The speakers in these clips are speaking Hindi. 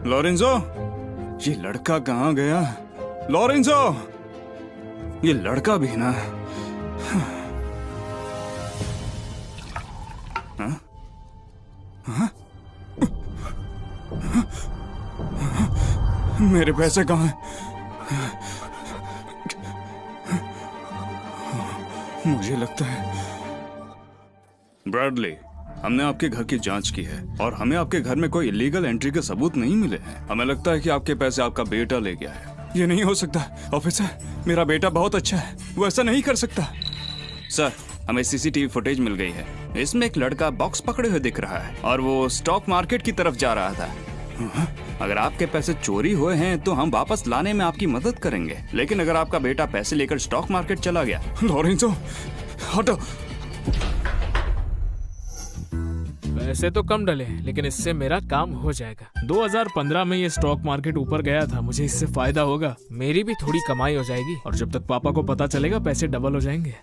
लॉरेंजो, ये लड़का कहाँ गया? लॉरेंजो, ये लड़का भी ना। हाँ? हाँ? मेरे पैसे कहाँ हैं? मुझे लगता है ब्रैडली, हमने आपके घर की जांच की है और हमें आपके घर में कोई इलीगल एंट्री के सबूत नहीं मिले हैं। हमें लगता है कि आपके पैसे आपका बेटा ले गया है। ये नहीं हो सकता ऑफिसर, मेरा बेटा बहुत अच्छा है, वो ऐसा नहीं कर सकता। सर, हमें सीसीटीवी फुटेज मिल गई है। इसमें एक लड़का बॉक्स पकड़े हुए दिख रहा है और वो स्टॉक मार्केट की तरफ जा रहा था। अगर आपके पैसे चोरी हुए हैं तो हम वापस लाने में आपकी मदद करेंगे, लेकिन अगर आपका बेटा पैसे लेकर स्टॉक मार्केट चला गया। लॉरेंजो, हटो। पैसे तो कम डले हैं, लेकिन इससे मेरा काम हो जाएगा। 2015 में ये स्टॉक मार्केट ऊपर गया था, मुझे इससे फायदा होगा, मेरी भी थोड़ी कमाई हो जाएगी और जब तक पापा को पता चलेगा पैसे डबल हो जाएंगे।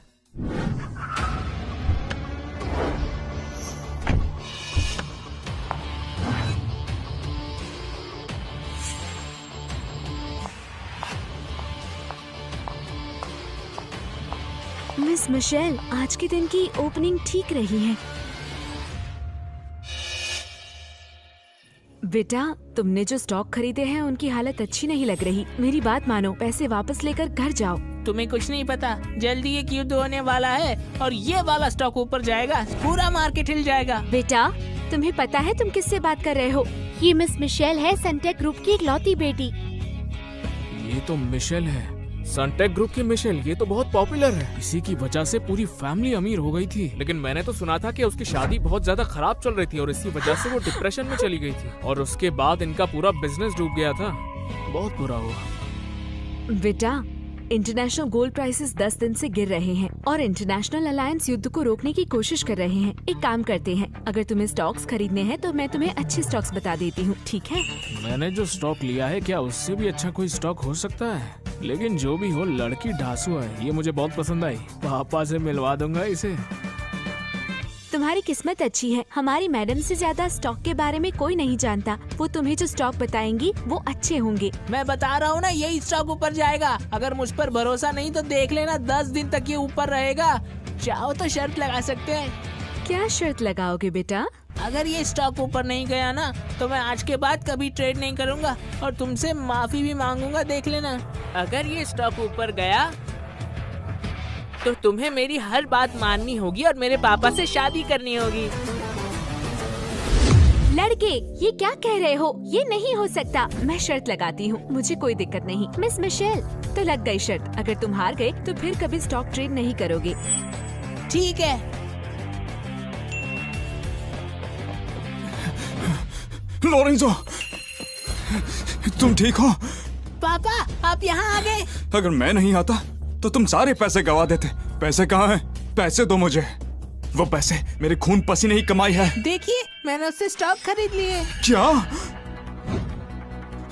मिस मिशेल, आज के दिन की ओपनिंग ठीक रही है। बेटा, तुमने जो स्टॉक खरीदे हैं उनकी हालत अच्छी नहीं लग रही। मेरी बात मानो, पैसे वापस लेकर घर जाओ। तुम्हें कुछ नहीं पता, जल्दी एक युद्ध होने वाला है और ये वाला स्टॉक ऊपर जाएगा, पूरा मार्केट हिल जाएगा। बेटा, तुम्हें पता है तुम किससे बात कर रहे हो? ये मिस मिशेल है, सनटेक ग्रुप की इकलौती बेटी। ये तो मिशेल है, सनटेक ग्रुप की मिशेल। ये तो बहुत पॉपुलर है, इसी की वजह से पूरी फैमिली अमीर हो गई थी। लेकिन मैंने तो सुना था कि उसकी शादी बहुत ज्यादा खराब चल रही थी और इसी वजह से वो डिप्रेशन में चली गई थी और उसके बाद इनका पूरा बिजनेस डूब गया था। बहुत बुरा हुआ। बेटा, इंटरनेशनल गोल्ड प्राइसेस 10 दिन से गिर रहे हैं और इंटरनेशनल अलायंस युद्ध को रोकने की कोशिश कर रहे हैं। एक काम करते हैं, अगर तुम्हें स्टॉक्स खरीदने हैं तो मैं तुम्हें अच्छे स्टॉक्स बता देती हूँ, ठीक है? मैंने जो स्टॉक लिया है, क्या उससे भी अच्छा कोई स्टॉक हो सकता है? लेकिन जो भी हो, लड़की ढासू है, ये मुझे बहुत पसंद आई। पापा से मिलवा दूंगा इसे। तुम्हारी किस्मत अच्छी है, हमारी मैडम से ज्यादा स्टॉक के बारे में कोई नहीं जानता। वो तुम्हें जो स्टॉक बताएंगी वो अच्छे होंगे। मैं बता रहा हूँ ना, यही स्टॉक ऊपर जाएगा। अगर मुझ पर भरोसा नहीं तो देख लेना, 10 दिन तक ये ऊपर रहेगा। चाहो तो शर्त लगा सकते हैं। क्या शर्त लगाओगे बेटा? अगर ये स्टॉक ऊपर नहीं गया ना तो मैं आज के बाद कभी ट्रेड नहीं करूँगा और तुमसे माफी भी मांगूंगा, देख लेना। अगर ये स्टॉक ऊपर गया तो तुम्हें मेरी हर बात माननी होगी और मेरे पापा से शादी करनी होगी। लड़के, ये क्या कह रहे हो? ये नहीं हो सकता। मैं शर्त लगाती हूँ, मुझे कोई दिक्कत नहीं। मिस मिशेल, तो लग गई शर्त। अगर तुम हार गए तो फिर कभी स्टॉक ट्रेड नहीं करोगे। ठीक है। लॉरेंजो, तुम ठीक हो? पापा, आप यहाँ आ गए। अगर मैं नहीं आता तो तुम सारे पैसे गवा देते। पैसे कहाँ हैं? पैसे दो मुझे। वो पैसे मेरे खून पसीने ही कमाई है। देखिए, मैंने उससे स्टॉक खरीद लिए। क्या?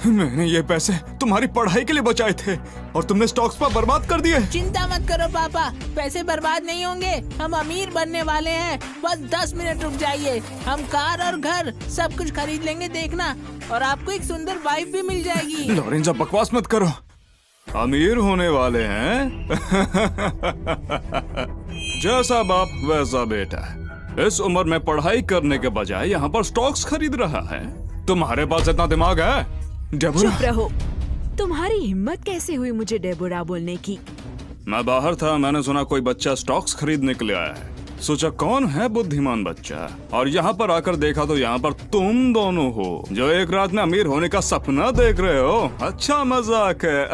मैंने ये पैसे तुम्हारी पढ़ाई के लिए बचाए थे और तुमने स्टॉक्स पर बर्बाद कर दिए। चिंता मत करो पापा, पैसे बर्बाद नहीं होंगे। हम अमीर बनने वाले हैं। बस 10 मिनट रुक जाइए, हम कार और घर सब कुछ खरीद लेंगे, देखना। और आपको एक सुंदर वाइफ भी मिल जाएगी। लॉरेंजो, बकवास मत करो। अमीर होने वाले हैं? जैसा बाप वैसा बेटा। इस उम्र में पढ़ाई करने के बजाय यहाँ पर स्टॉक्स खरीद रहा है। तुम्हारे पास इतना दिमाग है? डेबोरा, चुप रहो। तुम्हारी हिम्मत कैसे हुई मुझे डेबोरा बोलने की? मैं बाहर था, मैंने सुना कोई बच्चा स्टॉक्स खरीदने के लिए आया है। सोचा कौन है बुद्धिमान बच्चा, और यहाँ पर आकर देखा तो यहाँ पर तुम दोनों हो जो एक रात में अमीर होने का सपना देख रहे हो। अच्छा मजाक है।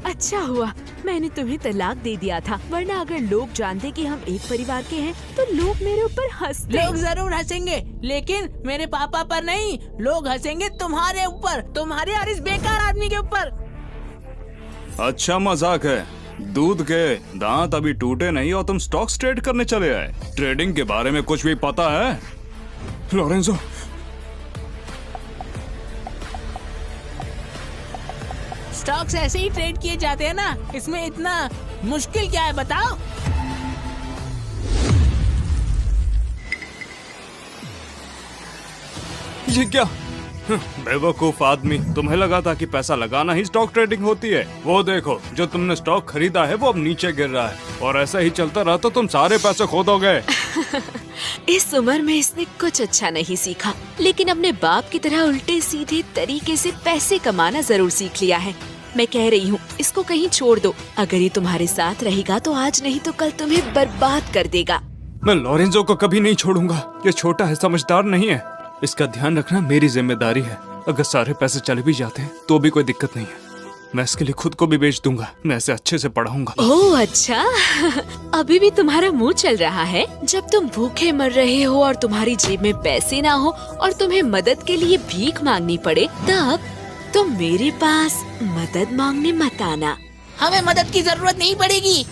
अच्छा हुआ मैंने तुम्हें तलाक दे दिया था, वरना अगर लोग जानते कि हम एक परिवार के हैं तो लोग मेरे ऊपर हंसते। लोग जरूर हंसेंगे, लेकिन मेरे पापा पर नहीं। लोग हंसेंगे तुम्हारे ऊपर, तुम्हारे और इस बेकार आदमी के ऊपर। अच्छा मजाक है। दूध के दांत अभी टूटे नहीं और तुम स्टॉक्स ट्रेड करने चले आए। ट्रेडिंग के बारे में कुछ भी पता है? लॉरेंजो, स्टॉक्स ऐसे ही ट्रेड किए जाते हैं ना, इसमें इतना मुश्किल क्या है बताओ? ये क्या? बेवकूफ आदमी, तुम्हें लगा था कि पैसा लगाना ही स्टॉक ट्रेडिंग होती है। वो देखो, जो तुमने स्टॉक खरीदा है वो अब नीचे गिर रहा है, और ऐसा ही चलता रहा तो तुम सारे पैसे खो दोगे। इस उम्र में इसने कुछ अच्छा नहीं सीखा, लेकिन अपने बाप की तरह उल्टे सीधे तरीके से पैसे कमाना जरूर सीख लिया है। मैं कह रही हूँ, इसको कहीं छोड़ दो। अगर ये तुम्हारे साथ रहेगा तो आज नहीं तो कल तुम्हें बर्बाद कर देगा। मैं लॉरेंजो को कभी नहीं छोड़ूंगा। ये छोटा है, समझदार नहीं है। इसका ध्यान रखना मेरी जिम्मेदारी है। अगर सारे पैसे चले भी जाते हैं तो भी कोई दिक्कत नहीं है। मैं इसके लिए खुद को भी बेच दूंगा। मैं इसे अच्छे से पढ़ाऊंगा। ओह अच्छा, अभी भी तुम्हारा मुंह चल रहा है? जब तुम भूखे मर रहे हो और तुम्हारी जेब में पैसे ना हो और तुम्हें मदद के लिए भीख मांगनी पड़े, तब तुम मेरे पास मदद मांगने मत आना। हमें मदद की जरूरत नहीं पड़ेगी।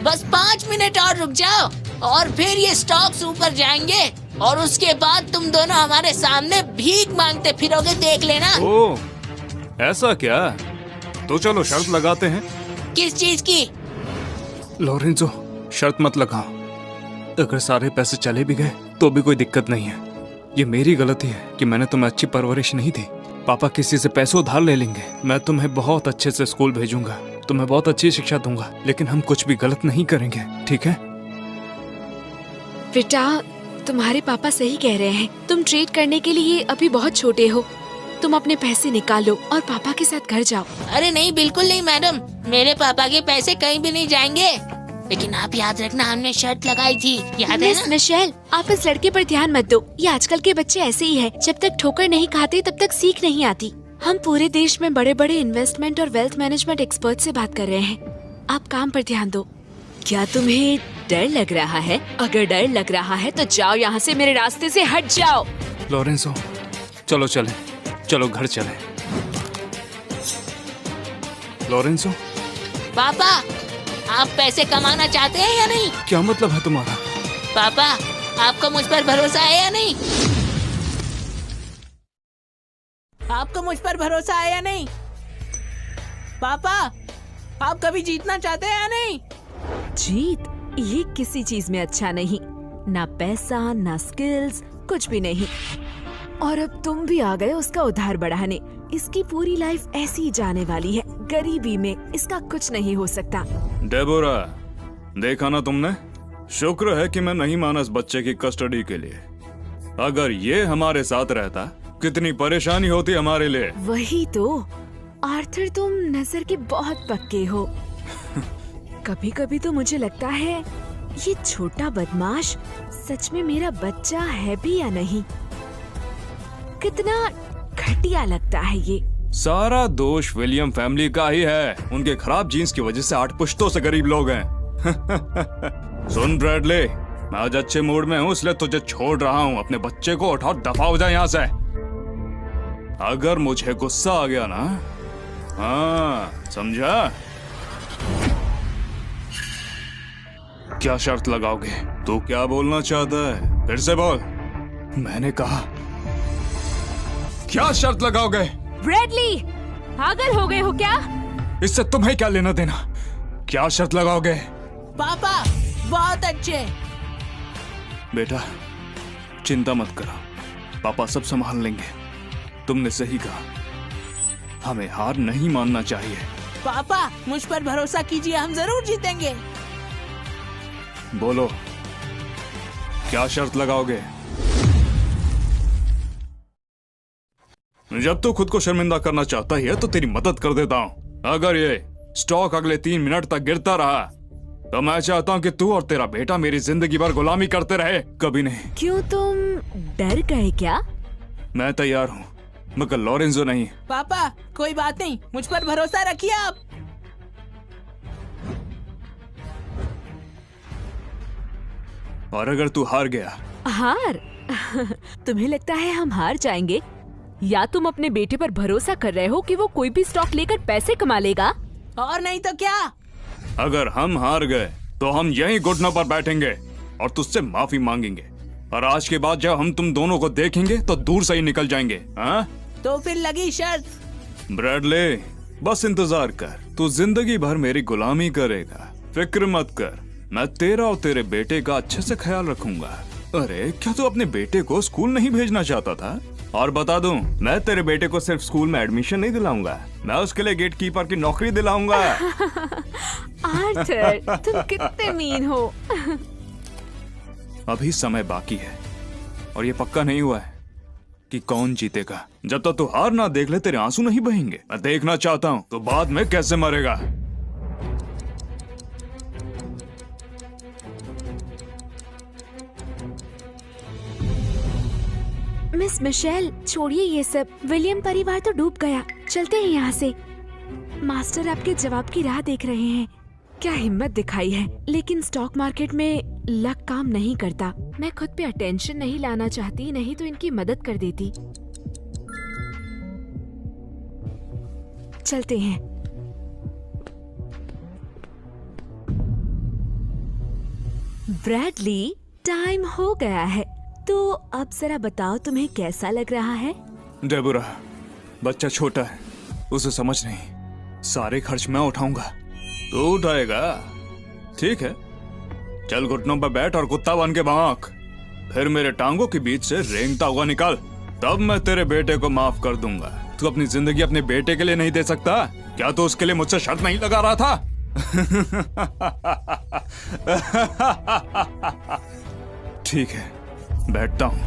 बस 5 मिनट और रुक जाओ और फिर ये स्टॉक्स ऊपर जाएंगे और उसके बाद तुम दोनों हमारे सामने भीख मांगते फिरोगे, देख लेना। ओह, ऐसा क्या? तो चलो शर्त लगाते हैं। किस चीज की? लॉरेंजो, शर्त मत लगाओ। अगर सारे पैसे चले भी गए तो भी कोई दिक्कत नहीं है। ये मेरी गलती है कि मैंने तुम्हें अच्छी परवरिश नहीं दी। पापा किसी से पैसे उधार ले लेंगे। मैं तुम्हें बहुत अच्छे से स्कूल भेजूंगा, तुम्हें बहुत अच्छी शिक्षा दूंगा, लेकिन हम कुछ भी गलत नहीं करेंगे, ठीक है? बेटा, तुम्हारे पापा सही कह रहे हैं। तुम ट्रेड करने के लिए अभी बहुत छोटे हो। तुम अपने पैसे निकालो और पापा के साथ घर जाओ। अरे नहीं, बिल्कुल नहीं मैडम, मेरे पापा के पैसे कहीं भी नहीं जाएंगे। लेकिन आप याद रखना, हमने शर्त लगाई थी, याद है मिस ना? मिशेल, आप इस लड़के पर ध्यान मत दो। ये आजकल के बच्चे ऐसे ही है। जब तक ठोकर नहीं खाते तब तक सीख नहीं आती। हम पूरे देश में बड़े बड़े इन्वेस्टमेंट और वेल्थ मैनेजमेंट एक्सपर्ट से बात कर रहे हैं। आप काम पर ध्यान दो। क्या तुम्हें डर लग रहा है? अगर डर लग रहा है तो जाओ यहाँ से, मेरे रास्ते से हट जाओ। लॉरेंजो, चलो चले, चलो घर चले। लॉरेंजो, पापा, आप पैसे कमाना चाहते हैं या नहीं? क्या मतलब है तुम्हारा? पापा, आपको मुझ पर भरोसा है या नहीं? आपको मुझ पर भरोसा है या नहीं? पापा, आप कभी जीतना चाहते हैं या नहीं? जीत ये किसी चीज में अच्छा नहीं, ना पैसा ना स्किल्स, कुछ भी नहीं। और अब तुम भी आ गए उसका उधार बढ़ाने। इसकी पूरी लाइफ ऐसी ही जाने वाली है, गरीबी में। इसका कुछ नहीं हो सकता। डेबोरा, देखा ना तुमने? शुक्र है कि मैं नहीं माना इस बच्चे की कस्टडी के लिए। अगर ये हमारे साथ रहता, कितनी परेशानी होती हमारे लिए। वही तो आर्थर, तुम नजर के बहुत पक्के हो। कभी कभी तो मुझे लगता है ये छोटा बदमाश सच में मेरा बच्चा है भी या नहीं। कितना घटिया लगता है ये। सारा दोष विलियम फैमिली का ही है। उनके खराब जीन्स की वजह से 8 पुश्तों से गरीब लोग हैं। सुन ब्रैडली, मैं आज अच्छे मूड में हूँ, इसलिए तुझे छोड़ रहा हूँ। अपने बच्चे को उठाओ, दफा हो जाए यहाँ से। अगर मुझे गुस्सा आ गया ना, हाँ समझा? क्या शर्त लगाओगे? तू क्या बोलना चाहता है? फिर से बोल। मैंने कहा, क्या शर्त लगाओगे? ब्रैडली, पागल हो गए हो क्या? इससे तुम्हें क्या लेना देना? क्या शर्त लगाओगे? पापा, बहुत अच्छे। बेटा, चिंता मत करो, पापा सब संभाल लेंगे। तुमने सही कहा, हमें हार नहीं मानना चाहिए। पापा, मुझ पर भरोसा कीजिए, हम जरूर जीतेंगे। बोलो, क्या शर्त लगाओगे? जब तू खुद को शर्मिंदा करना चाहता ही है तो तेरी मदद कर देता हूँ। अगर ये स्टॉक अगले 3 मिनट तक गिरता रहा तो मैं चाहता हूँ कि तू और तेरा बेटा मेरी जिंदगी भर गुलामी करते रहे। कभी नहीं। क्यों, तुम डर गए क्या? मैं तैयार हूँ, मगर लॉरेंजो नहीं। पापा, कोई बात नहीं, मुझ पर भरोसा रखिए आप। और अगर तू हार गया? हार? तुम्हें लगता है हम हार जाएंगे? या तुम अपने बेटे पर भरोसा कर रहे हो कि वो कोई भी स्टॉक लेकर पैसे कमा लेगा? और नहीं तो क्या? अगर हम हार गए तो हम यहीं घुटनों पर बैठेंगे और तुझसे माफी मांगेंगे। और आज के बाद जब हम तुम दोनों को देखेंगे तो दूर से ही निकल जाएंगे। हाँ? तो फिर लगी शर्त। ब्रैडली, बस इंतजार कर। तू जिंदगी भर मेरी गुलामी करेगा, फिक्र मत कर। मैं तेरा और तेरे बेटे का अच्छे से ख्याल रखूंगा। अरे क्या तू अपने बेटे को स्कूल नहीं भेजना चाहता था? और बता दूं, मैं तेरे बेटे को सिर्फ स्कूल में एडमिशन नहीं दिलाऊंगा, मैं उसके लिए गेट कीपर की नौकरी दिलाऊंगा। आर्थर, तुम कितने मीन हो। अभी समय बाकी है और ये पक्का नहीं हुआ है कि कौन जीतेगा। जब तक तू हार ना देख ले तेरे आंसू नहीं बहेंगे। मैं देखना चाहता हूँ तो बाद में कैसे मरेगा। मिस मिशेल, छोड़िए ये सब। विलियम परिवार तो डूब गया, चलते हैं यहाँ से। मास्टर आपके जवाब की राह देख रहे हैं। क्या हिम्मत दिखाई है, लेकिन स्टॉक मार्केट में लक काम नहीं करता। मैं खुद पे अटेंशन नहीं लाना चाहती, नहीं तो इनकी मदद कर देती। चलते हैं। ब्रैडली, टाइम हो गया है, तो अब जरा बताओ तुम्हें कैसा लग रहा है? डेबोरा, बच्चा छोटा है, उसे समझ नहीं। सारे खर्च मैं उठाऊंगा। तू उठाएगा? ठीक है, चल घुटनों पर बैठ और कुत्ता बन के भौंक। फिर मेरे टांगों के बीच से रेंगता हुआ निकाल, तब मैं तेरे बेटे को माफ कर दूंगा। तू अपनी जिंदगी अपने बेटे के लिए नहीं दे सकता? क्या तू उसके लिए मुझसे शर्त नहीं लगा रहा था? ठीक है, बैठता हूँ।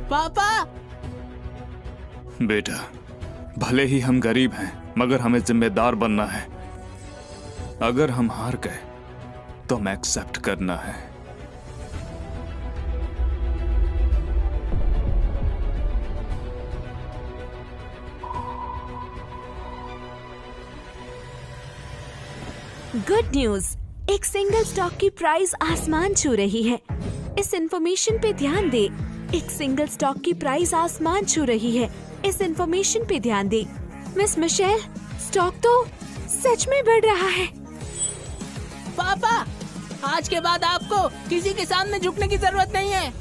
पापा! बेटा, भले ही हम गरीब हैं, मगर हमें जिम्मेदार बनना है। अगर हम हार गए तो हमें एक्सेप्ट करना है। गुड न्यूज, एक सिंगल स्टॉक की प्राइस आसमान छू रही है। इस इंफॉर्मेशन पे ध्यान दे। एक सिंगल स्टॉक की प्राइस आसमान छू रही है। इस इंफॉर्मेशन पे ध्यान दे। मिस मिशेल, स्टॉक तो सच में बढ़ रहा है। पापा, आज के बाद आपको किसी के सामने झुकने की जरूरत नहीं है।